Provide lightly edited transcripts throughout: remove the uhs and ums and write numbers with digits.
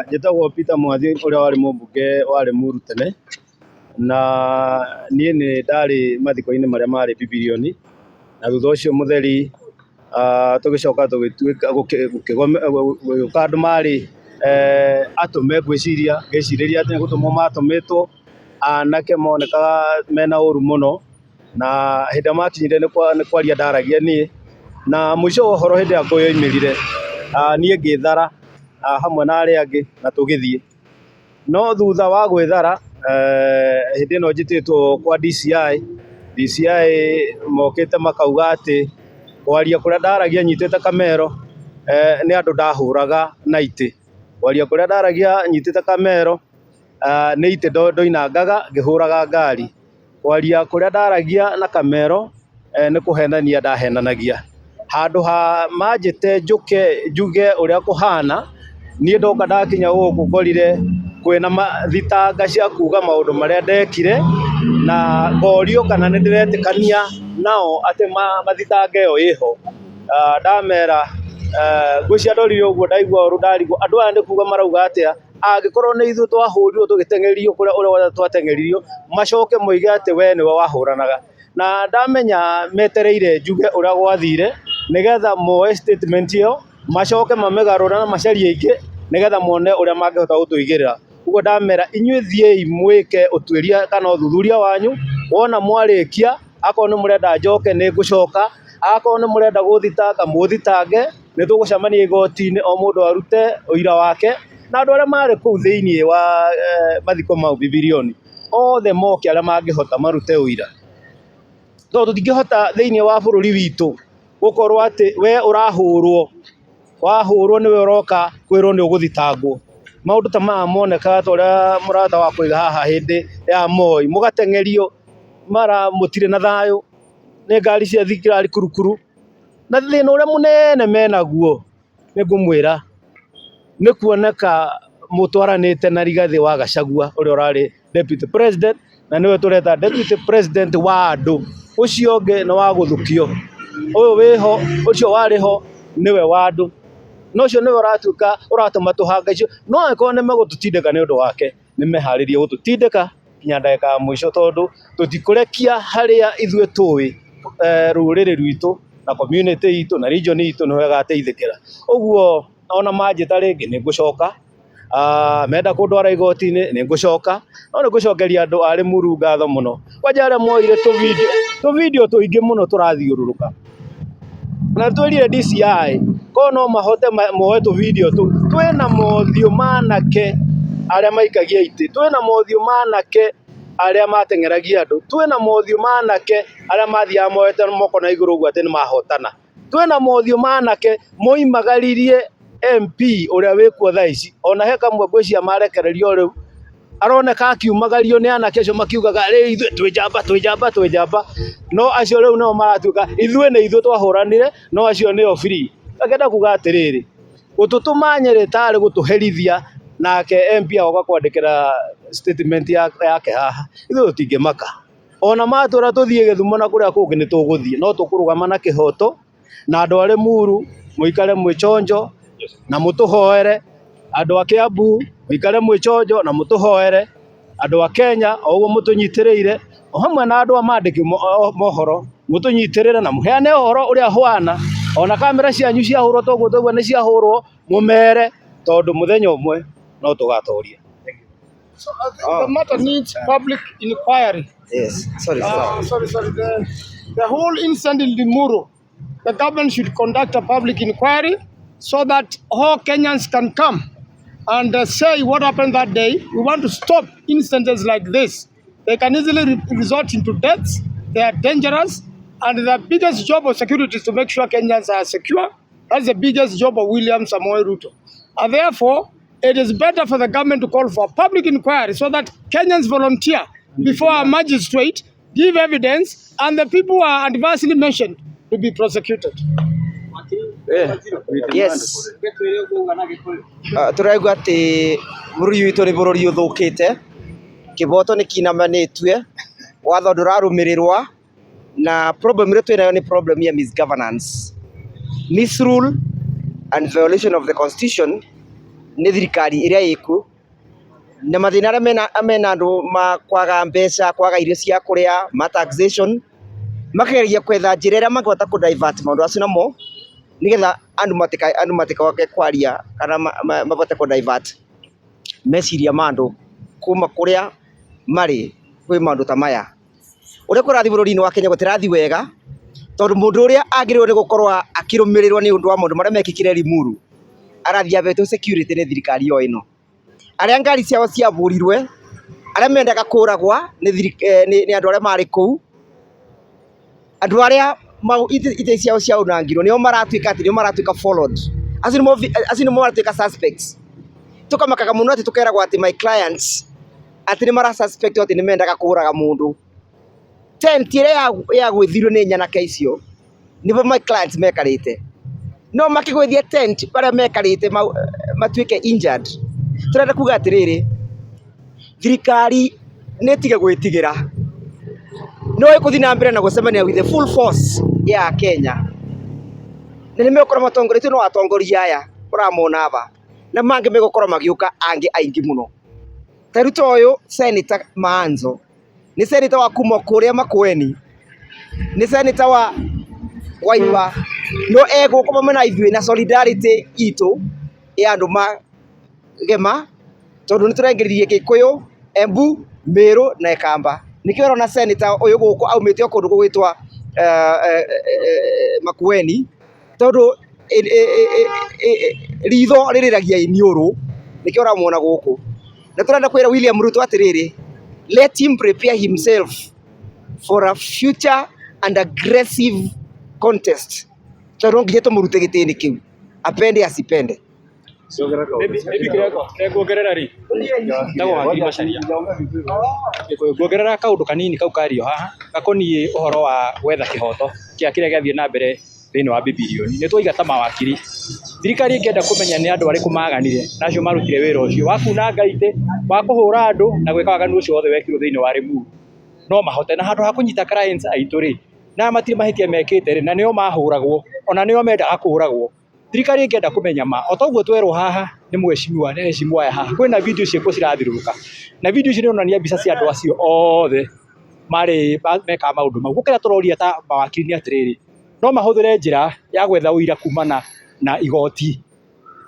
Njĩtagwo Peter Mwathi ũrĩa warĩ mũmbunge wa Limuru tene, na niĩ nĩ ndarĩ mathiko-inĩ marĩa marĩ Bibilioni, na thutha ũcio Mutheri tũgĩcoka tũgĩtuĩka gũgĩũka andũ marĩ atũme, ngĩcirĩria atĩ nĩ gũtũmwo matũmĩtwo, anake monekaga mena ũru mũno, na hĩndĩ ĩrĩa makinyire nĩ kwaria ndaragia niĩ, na mũico wa ũhoro hĩndĩ ĩrĩa ngũĩ yoimĩrire niĩ ngĩthara hamwe na arĩa angĩ na tũgĩthiĩ. No thutha wa gwĩthara hĩndĩ ĩno njĩtĩtwo kwa DCI mokĩte makauga atĩ kwaria kũrĩa ndaragia nyitĩte kamero nĩ andũ ndahũraga na itĩ. Kwaria kũrĩa ndaragia nyitĩte kamero nĩ itĩ ndoinangaga ngĩhũraga ngari. Kwaria kũrĩa ndaragia na kamero nĩ kũhenania ndahenanagia. Handũ ha manjĩte njuge ũrĩa kũhana, niĩ ndoka ndakinya gũkũ ngorire kwĩna thitanga cia kuga maũndũ marĩa ndekire, na ngorio kana nĩ ndĩretĩkania nao atĩ mathitanga ĩyo ĩho. Ndamera ngwĩciria ndorire ũguo ndaigua ũru ndarigwo andũ aya nĩ kuga marauga atĩa, angĩkorwo nĩ ithuĩ twahũrirwo tũgĩteng'erio kũrĩa ũrĩa twateng'eririo, macoke moige atĩ we nĩwe wahũranaga. Na ndamenya metereire njuge ũrĩa gwathire nĩgetha moe statement ĩyo macoke mamĩgarũre na macarie ingĩ nĩgetha mone ũrĩa mangĩhota gũtũigĩrĩra. Ũguo ndamera inyuĩ thiĩi mwĩke ũtuĩria kana ũthuthuria wanyu, wona mwarĩkia akorwo nĩ mũrenda njoke nĩ ngũcoka, akorwo nĩ mũrenda gũthitanga mũthitange, nĩ tũgũcemania igoti-inĩ o mũndũ arute ũira wake, na andũ arĩa marĩ kũu thĩinĩ wa mathiko mau Bibilioni othe moke arĩa mangĩhota marute ũira. Tondũ tũtingĩhota thĩinĩ wa bũrũri witũ gũkorwo atĩ we ũrahũrwo, wahũrwo nĩwe ũroka kwĩrwo nĩ ũgũthitangwo. Maũndũ ta maya monekaga ta ũrĩa mũrata wa kũiga haha hĩndĩ ya Moi, mũgateng'erio mara mũtirĩ na thayũ, nĩ ngari cia thigari kurukuru, na thĩna ũrĩa mũnene menaguo nĩ ngũmwĩra nĩ kuoneka mũtwaranĩte na Rigathĩ wa Gachagua ũrĩa ũrarĩ deputy president, na nĩwe tũreta deputy president wa andũ. Ũcio ũngĩ nĩ wa gũthukio, ũyũ wĩho, ũcio warĩ ho nĩwe wa andũ, na ũcio nĩwe ũratuĩka ũratũma tũhangaicio. No angĩkorwo nĩ megũtũtindĩka nĩ ũndũ wake, nĩ meharĩrie gũtũtindĩka nginya ndagĩka ya mũico, tondũ tũtikũrekia harĩa ithuĩ tũĩ rũrĩrĩ rwitũ na community itũ na region itũ nĩho ĩgateithĩkĩra. Ũguo ona manjĩta rĩngĩ nĩ ngũcoka, menda kũndwara igoti-inĩ nĩ ngũcoka, no nĩ ngũcokeria andũ a Limuru ngatho mũno. Kwanja arĩa moire tũvideo tũingĩ mũno tũrathiũrũrũka, na twĩrire DCI korwo no mahote moe tũvideo tũu. Twĩna mothiũ manake arĩa maikagia itĩ, twĩna mothiũ manake arĩa mateng'eragia andũ, twĩna mothiũ manake arĩa mathiaga moete moko na igũrũ ũguo atĩ nĩ mahotana, twĩna mothiũ manake moimagaririe MP ũrĩa wĩkuo thaa ici. Ona he kamwe ngwĩciria marekererio rĩu aroneka akiumagario nĩ anake acio makiugaga ithuĩ twĩ njamba, no acio rĩu nĩo maratuĩka ithuĩ nĩ ithuĩ twahũranire, no acio nĩo free. Ngenda kuga atĩrĩrĩ, gũtũtũma Nyeri tarĩ gũtũherithia, nake MP agoka kwandĩkĩra statement yake haha, ithuĩ tũtingĩmaka. Ona matwĩra tũthiĩ Gĩthumo na kũrĩa kũngĩ nĩ tũgũthiĩ, no tũkũrũgama na kĩhoto, na andũ a Limuru mũikare mwĩ chonjo na mũtũhoere, andũ a Kiambu mũikare mwĩ chonjo na mũtũhoere, andũ a Kenya o ũguo mũtũnyitĩrĩire, o hamwe na andũ a mandĩki mohoro mũtũnyitĩrĩre na mũheane ũhoro ũrĩa hwana. Ona kamera cianyu ciahũrwo toguo twaigua nĩ ciahũrwo, mũmere, tondũ mũthenya ũmwe no tũgatoria. So the matter needs public inquiry. Yes, sorry. The whole incident in Limuru, the government should conduct a public inquiry so that all Kenyans can come and say what happened that day. We want to stop incidents like this. They can easily result into deaths. They are dangerous. And the biggest job of security is to make sure Kenyans are secure. That's the biggest job of William Samoei Ruto. And therefore, it is better for the government to call for a public inquiry so that Kenyans volunteer before a magistrate, give evidence, and the people who are adversely mentioned to be prosecuted. Yes. Tũraigua atĩ bũrũri witũ nĩ bũrũri ũthũkĩte, kĩboto nĩ kinamanĩtue, watho ndũrarũmĩrĩrwa, na problem ĩrĩa twĩnayo nĩ problem ya misgovernance, misrule and violation of the constitution nĩ thirikari ĩrĩa ĩkuo, na mathĩna arĩa mena andũ kwaga mbeca, kwaga irio cia kũrĩa, ma taxation, makageria kwetha njĩra ĩrĩa mangĩhota kũ divert maũndũ acio namo, nĩgetha andũ matikoke kwaria kana mahote kũ divert meciria ma andũ kuma kũrĩa marĩ kwĩ maũndũ ta maya. Ũrĩa kũrathiĩ bũrũri-inĩ wa Kenya gũtirathi wega, tondũ mũndũ ũrĩa agĩrĩirwo nĩ gũkorwo akĩrũmĩrĩrwo nĩ ũndũ wa maũndũ marĩa mekĩkire Limuru arathiĩ abetwo security nĩ thirikari o ĩno. Arĩa ngari ciao ciabũrirwe, arĩa mendaga kũragwa nĩ andũ arĩa marĩ kũu, andũ arĩa itĩ ciao ciaunangirwo nĩo maratuĩka followed, acio nĩmo maratuĩka suspects. Tũkamakaga mũno atĩ tũkeragwo atĩ my clients atĩ nĩ mara suspect atĩ nĩ mendaga kũraga mũndũ. Tent ĩrĩa yagwĩthirwo nĩ nyanake icio nĩbo my clients mekarĩte, no makĩgwĩthia tent barĩa mekarĩte matuĩke injured. Tũrenda kuga atĩrĩrĩ, thirikari nĩ ĩtige gwĩtigĩra, no ĩkũthiĩ na mbere na gũcemania with the full force ya Kenya. Na nĩ megũkorwo matongoretio no atongoria aya ũramona aba, na mangĩ megũkorwo magĩũka angĩ aingĩ mũno. Ta rĩu ta ũyũ Senator Maanzo nĩ senator wa kuma kũrĩa Makueni, nĩ senator wa Wiper, no egũkũ mamwe na ithuĩ na solidarity itũ ya andũ magema, tondũ nĩ tũrengeririe Gĩkũyũ, Embu, Meru na Ikamba. Nĩkĩo ũrona senator ũyũ gũkũ aumĩte o kũndũ gũgwĩtwa Makueni, tondũ ritho rĩrĩragia iniũrũ, nĩkĩo ũramwona gũkũ. Na tũrenda kwĩra William Ruto atĩrĩrĩ, let him prepare himself for a future and aggressive contest. Tondũ nginya tũmũrute gĩtĩĩni kĩu, apende asipende. Nguongerera rĩ, ndagwo Wakiri Macharia, nguongerera kaũndũ kanini kau kario haha gakoniĩ ũhoro wa gwetha kĩhoto kĩa kĩrĩa gĩathiĩ na mbere thĩinĩ wa Bibilioni. Nĩ twoiga ta mawakiri, thirikari ĩngĩenda kũmenya nĩ andũ arĩkũ maganire na acio marutire wĩra ũcio wa kunanga itĩ, wa kũhũra andũ na gwĩka waganu ũcio wothe wekirwo thĩinĩ wa Limuru, no mahote na handũ ha kũnyita clients aitũ rĩ, na matirĩ mahĩtia mekĩte rĩ, na nĩo mahũragwo, ona nĩo mendaga kũhũragwo. Thirikari ĩngĩenda kũmenya ma, o toguo twerwo haha nĩ mheshimiwa nĩ mheshimiwa aya haha, kwĩna video ciĩkuo cirathiũrũrũka, na video ici nĩronania mbica cia andũ acio othe marĩ meka maũndũ mau. Gũkĩra tũroria ta mawakiri nĩ atĩrĩrĩ, no mahũthĩre njĩra ya gwetha ũira kumana na igoti,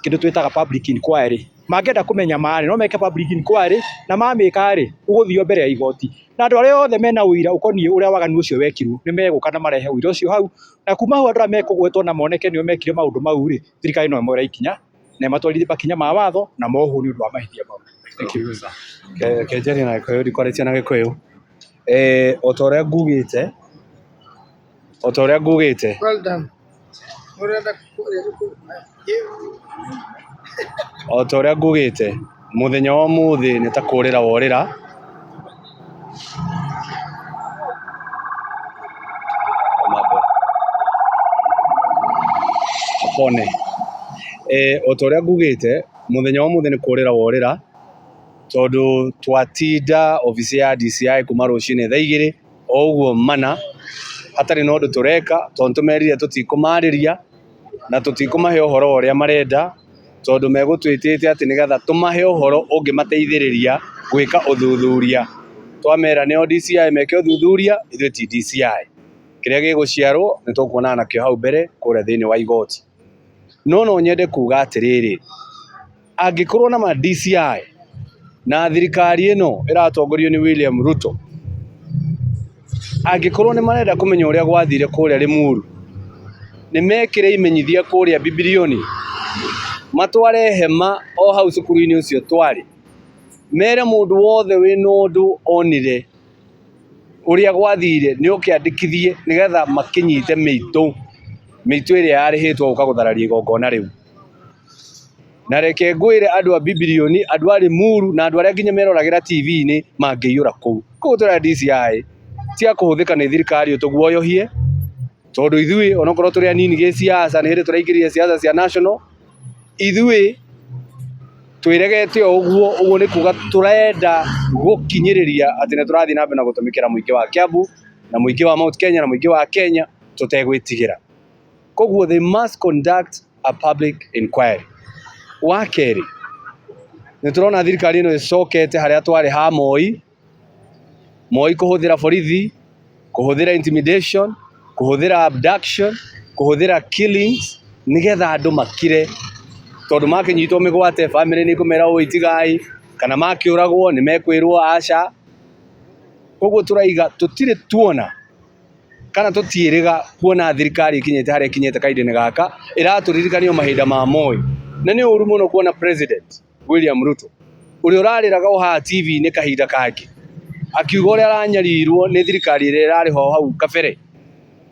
kĩndũ twĩtaga public inquiry. Mangĩenda kũmenya marĩ, no meke public inquiry, na mamĩka rĩ, ũgũthio mbere ya igoti, na andũ arĩa othe mena ũira ũkoniĩ ũrĩa waganu ũcio wekirwo nĩ megũka na marehe ũira ũcio hau, na kuma hau andũ arĩa mekũgwetwo na moneke nĩo mekire maũndũ mau rĩ, thirikari no ĩmoere ikinya na ĩmatwarithie makinya ma watho na mohwo nĩ ũndũ wa mahĩtia mau. Thank you. Kenjeri na Gĩkũyũ ndikwarĩtia na Gĩkũyũ. O ta ũrĩa ngugĩte Well done. o ta ũrĩa ngugĩte, mũthenya wa ũmũthĩ nĩ ta kũrĩra worĩra, pone. O ta ũrĩa ngugĩte, mũthenya wa ũmũthĩ nĩ kũrĩra worĩra, tondũ twatinda obici ya DCI kuma rũcinĩ thaa 2 o ũguo mana, hatarĩ na ũndũ tũreka, tondũ tũmerire tũtikũmarĩria na tũtikũmahe ũhoro ũrĩa marenda, tondũ megũtwĩtĩte atĩ nĩgetha tũmahe ũhoro ũngĩmateithĩrĩria gwĩka ũthuthuria. Twamera nĩo DCI meke ũthuthuria, ithuĩ ti DCI. Kĩrĩa gĩgũciarwo nĩ tũkuonana nakĩo hau mbere kũrĩa thĩinĩ wa igoti. No nyende kuga atĩrĩrĩ, angĩkorwo na ma DCI na thirikari ĩno ĩratongorio nĩ William Ruto, angĩkorwo nĩ marenda kũmenya ũrĩa gwathire kũrĩa Limuru, nĩ mekĩre imenyithia kũrĩa Bibilioni, matware hema o hau cukuru-inĩ ũcio twarĩ, mere mũndũ wothe wĩna ũndũ onire ũrĩa gwathire nĩ ũkĩandĩkithie nĩgetha makĩnyite mĩitũ ĩrĩa yarĩhĩtwo gũka gũthararia igongona rĩu. Na reke ngwĩre andũ a Bibilioni, andũ a Limuru na andũ arĩa nginya meroragĩra TV-inĩ mangĩiyũra kũu. Koguo tũrĩa DCI tia kũhũthĩka nĩ thirikari ũtũguoyohie, tondũ ithuĩ onokorwo tũrĩ anini gĩ siasa, nĩ hĩndĩ tũraingĩrire siasa cia national, ithuĩ twĩregete ũguo nĩ kuga tũrenda gũkinyĩrĩria atĩ nĩ tũrathiĩ na mbere na gũtũmĩkĩra mũingĩ wa Kiambu na muingi wa Mount Kenya na muingi wa Kenya tutegwitigira. Koguo they must conduct a public inquiry. Wa keri nĩ turona thirikari ĩno ĩcokete harĩa twarĩ ha Moi kuhuthira borithi, kuhuthira intimidation, kuhuthira abduction, kuhuthira killings nigetha andu makire, tondu makinyitwo migwate family ni kumera itigai kana makiuragwo ni mekwirwo aca. Koguo turaiga tutire tuona kana tutiiriga kuona thirikari ikinyete haria ikinyete kaidene gaka iraturirikania mahinda ma Moi. Na ni uru muno kuona President William Ruto uri urariraga uha TV ni kahinda kangi akiuga uria aranyarirwo ni thirikari ire irari ho hau kabere,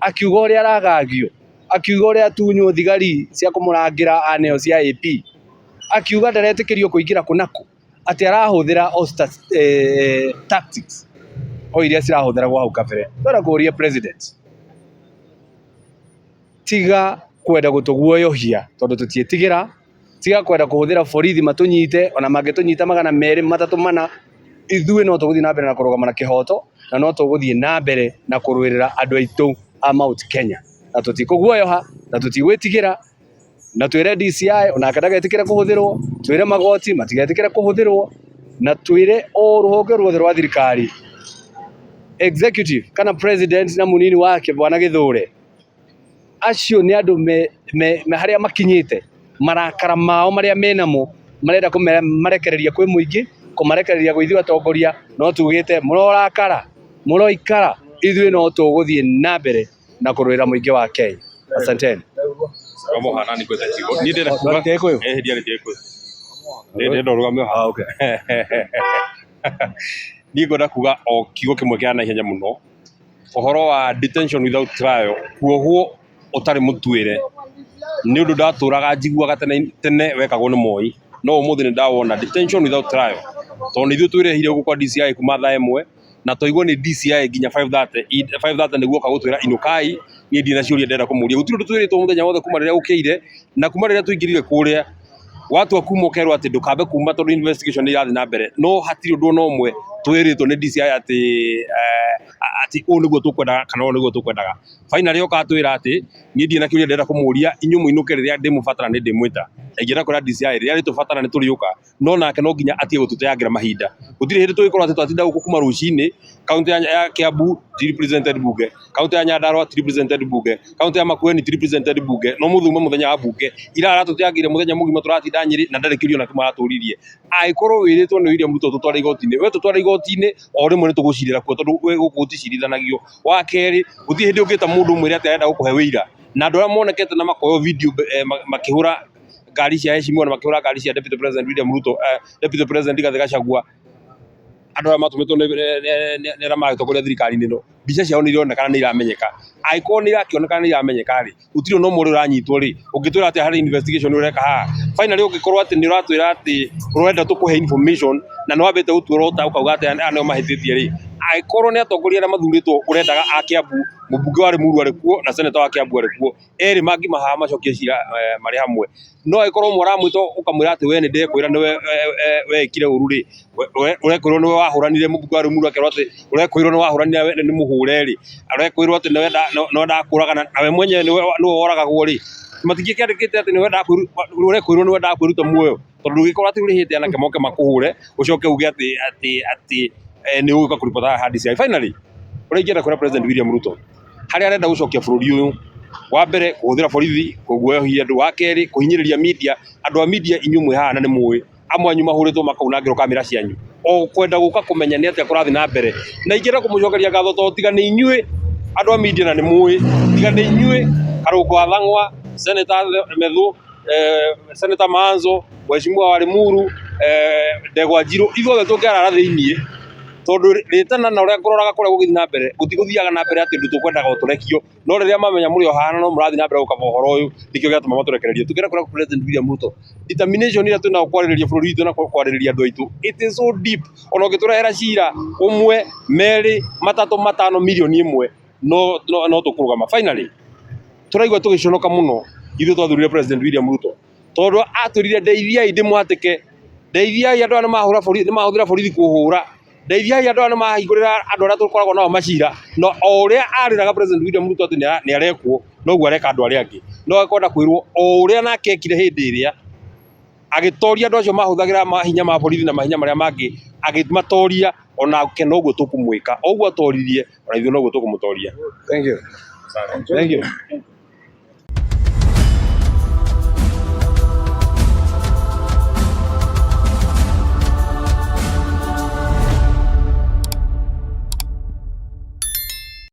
akiuga uria aragagio, akiuga uria tunywo thigari cia kumurangira aneo cia AP, akiuga ndaretikirio kuingira kunaku ati arahuthira tactics o iria cirahuthiragwo hau kabere. Twara kuria President, tiga kwenda gutuguoyohia tondu tutietigira, tiga kwenda kuhuthira borithi matunyite, ona mangitunyita 200 3 4 ithuĩ no tuguthii na mbere na kurugama na kihoto, na no tuguthii na mbere na kurwirira andu aitu a Mount Kenya, na tutikuguoyoha na tutigwitigira, na twire DCI ona ndagatikire kuhuthirwo, twire magoti matigetikire kuhuthirwo, na twire o ruhonge ruothe rwa thirikari executive kana president na munini wake bwana Githure, acio ni andu me haria makinyite marakara mao maria menamo marenda kumarekereria kwi muingi, kumarekereria gwi ithuĩ atongoria, no tugite murorakara muroikara, ithuĩ no tuguthii na mbere na kurwira muingi wa Kenya. Asanteni. Hanani kwenda kigo ni ndenda kuga ndiari ndikuga ndenda ndorugamio ha okay ni ngoda kuga o kigo kimwe kia na ihenya muno uhoro wa detention without trial, kuohwo utari mutwire ni undu ndaturaga njiguaga tene wekagwo ni Moi, no umuthi ni ndawona detention without trial, tondu ithuĩ twirehire guko kwa DCI kuma thaa 1 na toigwo ni DCI nginya 5:30 niguo kagutwira inukai ni ndina ciuria ndenda kumuria gutiri ndu twiritwo muthenya wothe kuma riria ukiire na kuma riria tuingirire kuria watu akuma ukerwo ati ndukambe kuma tondu investigation irathi na mbere, no hatiri undu no umwe twiritwo ni DCI ati u niguo tukwendaga kana u niguo tukwendaga. Finally okatwira ati ni ndina kiuria ndenda kumuria inyu muinuke riria ndimubatara ni ndimwita ingira kora DCI riria ritubatara ni turiuka, no nake no nginya atie gututeangira mahinda. Gutiri hindi tugikorwo ati twatinda guku kuma rucini, kaunti ya Kiambu represented bunge, kaunti ya Nyandarua represented bunge, kaunti ya Makueni represented bunge, no muthume muthenya wa bunge ira aratuteangire muthenya mugima turatinda Nyeri na ndari kirio na kuma araturirie. Aikorwo wiritwo ni William Ruto tutwara igoti-ini, we tutwara igoti-ini o rimwe ni tugucirira kuo tondu we guku uticirithanagia. Wa keri guti hindi ungita mundu mwire ati arenda gukuhe wira, na andu aria monekete na makoyo video makihura ngari cia heshima na makihura ngari cia Deputy President William Ruto, Deputy President Rigathi Gachagua, andu aria matumitwo ni ra magitongoria thirikari-ini no mbica ciao ni ironekana ni iramenyeka. Aikorwo ni irakionekana ni iramenyeka ri gutiri no muri uranyitwo ri ungitwira ati hari investigation ureka ha finally ugikorwo ati ni uratwira ati urenda tukuhe information na no wambite gutwira ukauga ati aneo mahititie ri aikorwo ni atongoria na mathuritwo urendaga a Kiambu, mubunge wa Limuru ari kuo na senator wa Kiambu ari kuo, eri mangi maha macokie cira mari hamwe, no aikorwo muramwito ukamwira ati we ni ndekwira ni we ikire uru ri urekwirwo ni we wahuranire mubunge wa Limuru akerwo ati urekwirwo ni wahuranire ni muhure ri urekwirwo ati no ndakuraga na we mwenye ni we woragagwo ri matingikandikite ati ni we urekwirwo ni we ndakwiruta muoyo tondu ugikorwo ati urihite anake moke makuhure ucoke uge ati ni uga kuripota ha DCI. Finally urengira kwa President William Ruto haria arenda gucokia bururi uyu, wa mbere kuhuthira borithi kuguoyohia andu, wa keri kuhinyiriria media, andu a media inyu mwe hana ni muwi amwe anyu mahuritwo makaunangirwo kamera cianyu o kwenda guka kumenya ni atia kurathi na mbere, na ingira kumucokeria gatho to tiga ni inyue andu a media na ni muwi, tiga ni inyue Karuko Athang'wa, Senator Medhu, Senator Manzo, Mheshimiwa wa Limuru, Ndegwa Njiru, ithuothe tungĩara thiini tondu ritana na uria kuroraga kuria gugithi na mbere gutiguthiaga na mbere ati ndu tukwendaga uturekio, no riria mamenya muri o hana no murathi na mbere gukaba uhoro uyu nikio giatuma maturekererio tugira kuria President William Ruto. Determination ira tuna kwaririria bururi witu na kwaririria andu aitu, it is so deep. Ona ugiturehera cira umwe meri matatu matano milioni imwe no tukurugama. Finally turaigua tugiconoka muno ithu twathurire President William Ruto tondu aturire ndeithia ndimwatike, ndeithia andu ana mahura borithi, ni mahuthira borithi kuhura ndeithiai andũ arĩa mahingũrĩra andũ arĩa tũkoragwo nao macira no o ũrĩa arĩraga President William Ruto atĩ nĩ arekwo noguo areka andũ arĩa angĩ no akwenda kwĩrwo o ũrĩa nake ekire hĩndĩ ĩrĩa agĩtoria andũ acio mahũthagĩra mahinya ma borithi na mahinya marĩa mangĩ agĩmatoria onake noguo tũkũmwĩka ũguo atoririe ona ithuĩ noguo tũkũmũtoria. Thank you.